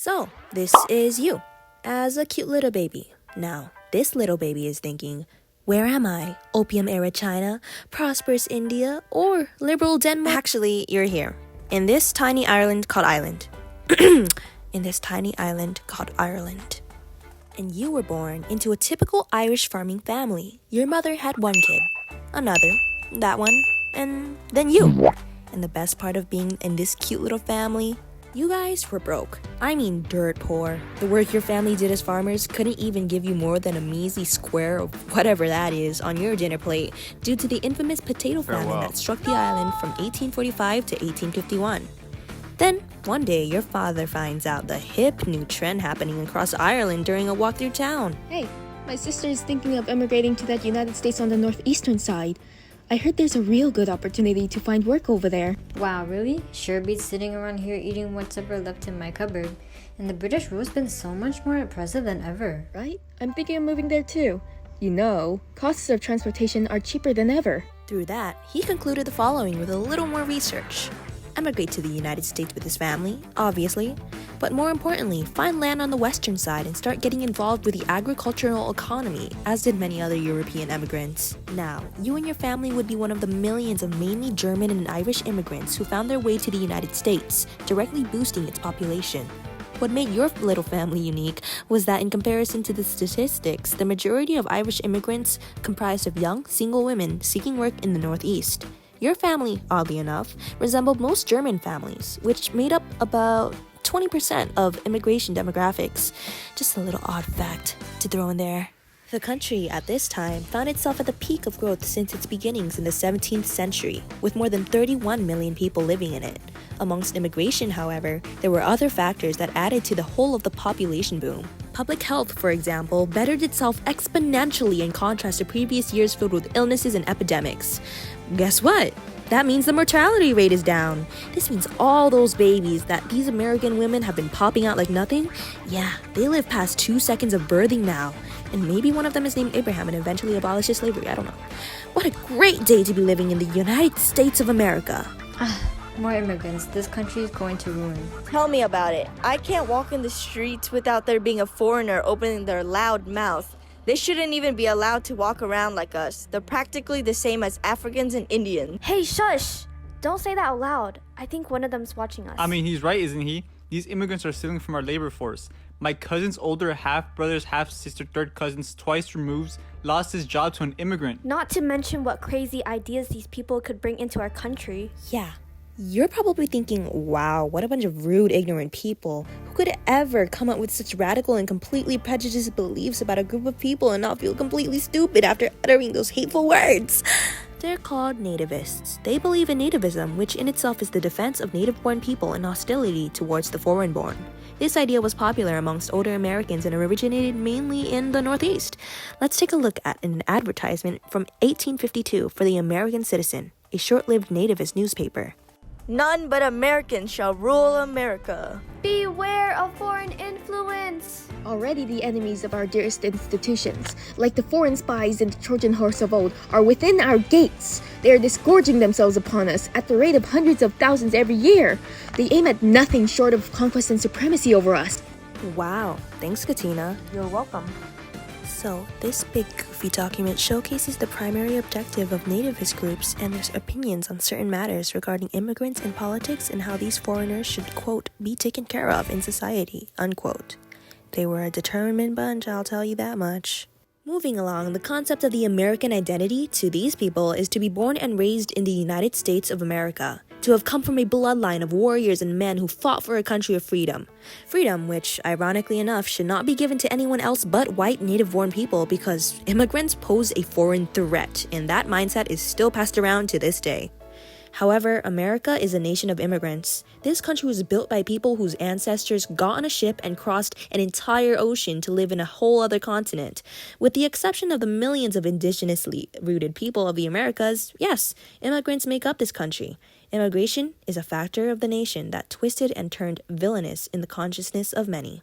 So, this is you, as a cute little baby. Now, this little baby is thinking, where am I? Opium-era China, prosperous India, or liberal Denmark? Actually, you're here, in this tiny island called Ireland. And you were born into a typical Irish farming family. Your mother had one kid, another, that one, and then you. And the best part of being in this cute little family, you guys were broke. I mean dirt poor. The work your family did as farmers couldn't even give you more than a measly square of whatever that is on your dinner plate due to the infamous potato famine that struck the island from 1845 to 1851. Then, one day, your father finds out the hip new trend happening across Ireland during a walk through town. Hey, my sister is thinking of emigrating to that United States on the northeastern side. I heard there's a real good opportunity to find work over there. Wow, really? Sure beats sitting around here eating what's ever left in my cupboard. And the British role's been so much more impressive than ever. Right? I'm thinking of moving there too. You know, costs of transportation are cheaper than ever. Through that, he concluded the following with a little more research. Emigrate to the United States with his family, obviously, but more importantly, find land on the western side and start getting involved with the agricultural economy, as did many other European immigrants. Now, you and your family would be one of the millions of mainly German and Irish immigrants who found their way to the United States, directly boosting its population. What made your little family unique was that in comparison to the statistics, the majority of Irish immigrants comprised of young, single women seeking work in the Northeast. Your family, oddly enough, resembled most German families, which made up about 20% of immigration demographics. Just a little odd fact to throw in there. The country at this time found itself at the peak of growth since its beginnings in the 17th century, with more than 31 million people living in it. Amongst immigration, however, there were other factors that added to the whole of the population boom. Public health, for example, bettered itself exponentially in contrast to previous years filled with illnesses and epidemics. Guess what? That means the mortality rate is down. This means all those babies that these American women have been popping out like nothing, yeah, they live past 2 seconds of birthing now. And maybe one of them is named Abraham and eventually abolishes slavery, I don't know. What a great day to be living in the United States of America. More immigrants. This country is going to ruin. Tell me about it. I can't walk in the streets without there being a foreigner opening their loud mouth. They shouldn't even be allowed to walk around like us. They're practically the same as Africans and Indians. Hey, shush! Don't say that out loud. I think one of them's watching us. I mean, he's right, isn't he? These immigrants are stealing from our labor force. My cousin's older half-brothers, half-sister, third cousins, twice removed, lost his job to an immigrant. Not to mention what crazy ideas these people could bring into our country. Yeah. You're probably thinking, wow, what a bunch of rude, ignorant people. Who could ever come up with such radical and completely prejudiced beliefs about a group of people and not feel completely stupid after uttering those hateful words? They're called nativists. They believe in nativism, which in itself is the defense of native-born people and hostility towards the foreign-born. This idea was popular amongst older Americans and originated mainly in the Northeast. Let's take a look at an advertisement from 1852 for the American Citizen, a short-lived nativist newspaper. None but Americans shall rule America. Beware of foreign influence! Already the enemies of our dearest institutions, like the foreign spies and the Trojan horse of old, are within our gates. They are disgorging themselves upon us at the rate of hundreds of thousands every year. They aim at nothing short of conquest and supremacy over us. Wow, thanks, Katina. You're welcome. So, this big goofy document showcases the primary objective of nativist groups and their opinions on certain matters regarding immigrants and politics and how these foreigners should, quote, be taken care of in society, unquote. They were a determined bunch, I'll tell you that much. Moving along, the concept of the American identity to these people is to be born and raised in the United States of America, to have come from a bloodline of warriors and men who fought for a country of freedom. Freedom, which, ironically enough, should not be given to anyone else but white native-born people because immigrants pose a foreign threat, and that mindset is still passed around to this day. However, America is a nation of immigrants. This country was built by people whose ancestors got on a ship and crossed an entire ocean to live in a whole other continent. With the exception of the millions of indigenously rooted people of the Americas, yes, immigrants make up this country. Immigration is a factor of the nation that twisted and turned villainous in the consciousness of many.